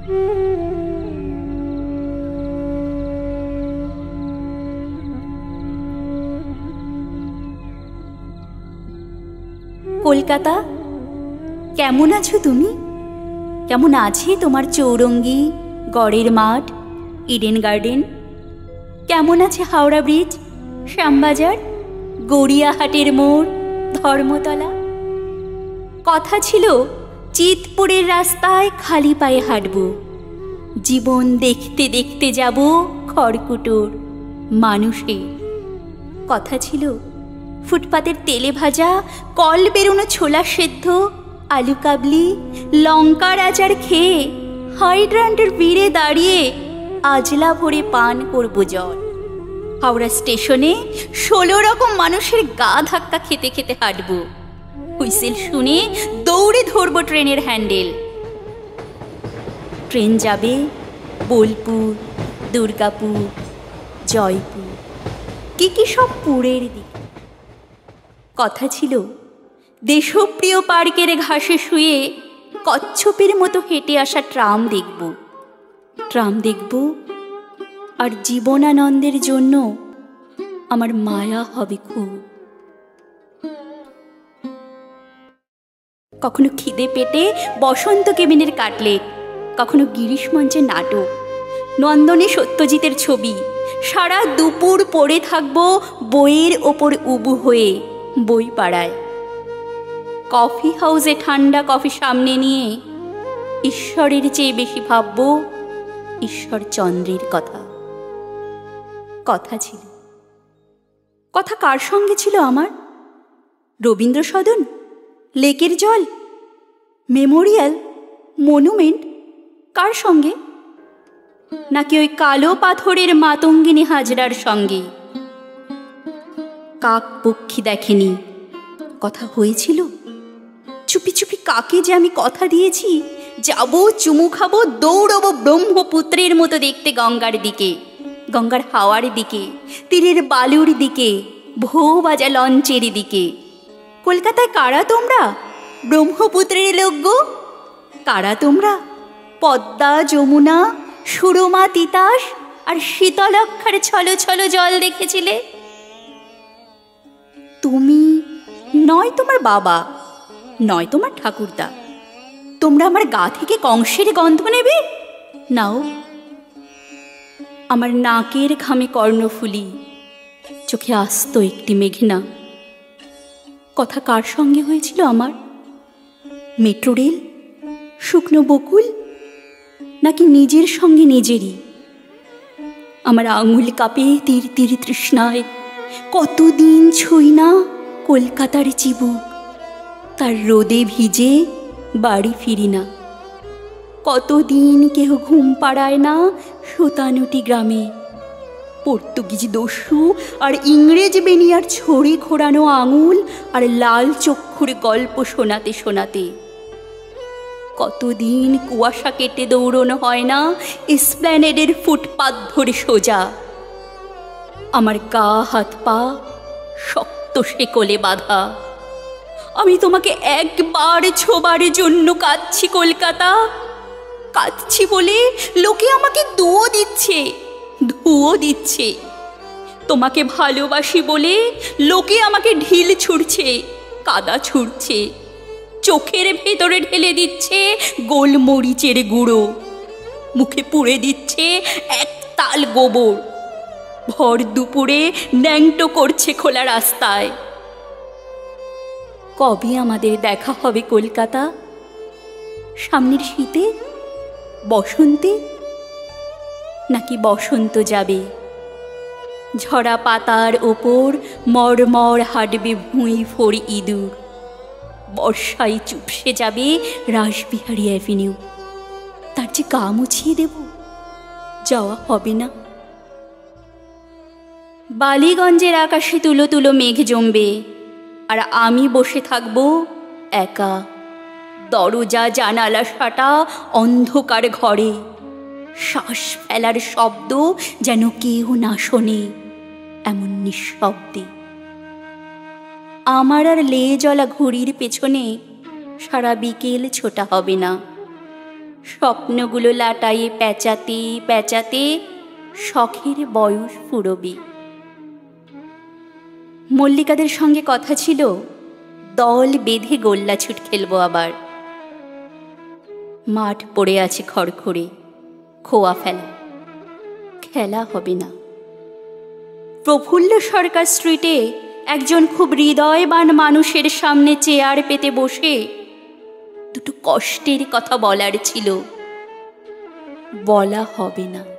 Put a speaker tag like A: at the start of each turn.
A: কলকাতা, কেমন আছো তুমি? কেমন আছে তোমার চৌরঙ্গি, গড়ের মাঠ, ইডেন গার্ডেন? কেমন আছে হাওড়া ব্রিজ, শ্যামবাজার, গড়িয়াহাটের মোড়, ধর্মতলা? কথা ছিল চিতপুরের রাস্তায় খালি পায়ে হাঁটব, জীবন দেখতে দেখতে যাব খড়কুটোর মানুষের। কথা ছিল ফুটপাতের তেলে ভাজা কল বেরোনো ছোলা সেদ্ধ, আলু কাবলি, লঙ্কার আচার খেয়ে হাইড্রান্টের ভিড়ে দাঁড়িয়ে আজলা ভরে পান করব জল। হাওড়া স্টেশনে 16 রকম মানুষের গা ধাক্কা খেতে খেতে হাঁটব, হুইসেল শুনে দৌড়ে ধরব ট্রেনের হ্যান্ডেল। ট্রেন যাবে বোলপুর, দুর্গাপুর, জয়পুর, কি সব পুরের দিকে। কথা ছিল দেশপ্রিয় পার্কের ঘাসে শুয়ে কচ্ছপের মতো হেঁটে আসা ট্রাম দেখব, আর জীবনানন্দের জন্য আমার মায়া হবে খুব। কখনো খিদে পেটে বসন্ত কেবিনের কাটলেট, কখনো গিরিশ মঞ্চের নাটক, নন্দনে সত্যজিতের ছবি। সারা দুপুর পড়ে থাকবো বইয়ের ওপর উবু হয়ে বই পাড়ায়। কফি হাউসে ঠান্ডা কফি সামনে নিয়ে ঈশ্বরের চেয়ে বেশি ভাবব ঈশ্বরচন্দ্রের কথা। কথা ছিল, কথা কার সঙ্গে ছিল আমার? রবীন্দ্র সদন, লেকের জল, মেমোরিয়াল, মনুমেন্ট, কার সঙ্গে? নাকি ওই কালো পাথরের মাতঙ্গিনী হাজরার সঙ্গে? কাক পক্ষী দেখেনি, কথা হয়েছিল। চুপি চুপি কাকে যে আমি কথা দিয়েছি, যাব, চুমু খাবো, দৌড়বো ব্রহ্মপুত্রের মতো দেখতে গঙ্গার দিকে, গঙ্গার হাওয়ার দিকে, তীরের বালুর দিকে, ভো বাজা লঞ্চের দিকে। কলকাতায় কারা তোমরা ব্রহ্মপুত্রের লোক গো? কারা তোমরা পদ্মা, যমুনা, সুরমা, তিতাস আর শীতলক্ষার ছলো ছলো জল দেখেছিলে? তুমি নয় তোমার বাবা, নয় তোমার ঠাকুরদা, তোমরা আমার গা থেকে কংসের গন্ধ নেবে? নাও। আমার নাকের ঘামে কর্ণফুলি, চোখে আস্ত একটি মেঘনা। কথা কার সঙ্গে হয়েছিল আমার? মেট্রো রেল, শুকনো বকুল, নাকি নিজের সঙ্গে নিজেরই? আমার আঙুল কাঁপে তীর তীর তৃষ্ণায়, কতদিন ছুঁই না কলকাতার চিবুক, তার রোদে ভিজে বাড়ি ফিরি না। কতদিন কেহ ঘুম পাড়ায় না সুতানুটি গ্রামে, পর্তুগিজ দস্যু আর ইংরেজ বেনিয়ার ছড়ি ঘোরানো আঙুল আর লাল চক্ষুর গল্প শোনাতে শোনাতে। কতদিন কুয়াশা কেটে দৌড়নো হয় না এসপ্ল্যানেডের ফুটপাত ধরে সোজা। আমার গা হাত পা শক্ত শেকলে বাঁধা। আমি তোমাকে একবার ছোবার জন্য কাঁদছি কলকাতা, কাঁদছি বলে লোকে আমাকে ধুয়ো দিচ্ছে। তোমাকে ভালোবাসি বলে লোকে আমাকে ঢিল ছুঁড়ছে, কাদা ছুঁড়ছে, চোখের ভেতরে ঢেলে দিচ্ছে গোলমরিচের গুঁড়ো, মুখে পুড়ে দিচ্ছে এক তাল গোবর, ভর দুপুরে ন্যাংটো করছে খোলা রাস্তায়। কবে আমাদের দেখা হবে কলকাতা? সামনের শীতে, বসন্তে? নাকি বসন্ত যাবে, ঝরা পাতার ওপর মরমর হাঁটবে ভুঁই ফড়ি ইঁদুর, বর্ষায় চুপসে যাবে রাসবিহারী অ্যাভিনিউ, তার যে গা মুছিয়ে দেব, যাওয়া হবে না। বালিগঞ্জের আকাশে তুলো তুলো মেঘ জমবে, আর আমি বসে থাকবো একা, দরজা জানালা সাটা অন্ধকার ঘরে, শ্বাস ফেলার শব্দ যেন কেউ না শোনে, এমন নিঃশব্দে। আমার আর লে জ্বলা ঘড়ির পেছনে সারা বিকেল ছোটা হবে না, স্বপ্নগুলো লাটাইয়ে পেঁচাতে পেঁচাতে শখের বয়স ফুরবে। মল্লিকাদের সঙ্গে কথা ছিল দল বেঁধে গোল্লাছুট খেলবো আবার। মাঠ পড়ে আছে খড়খড়ে, খোয়া ফেলা, খেলা হবে না। প্রফুল্ল সরকার স্ট্রিটে একজন খুব হৃদয়বান মানুষের সামনে চেয়ার পেতে বসে দুটো কষ্টের কথা বলার ছিল, বলা হবে না।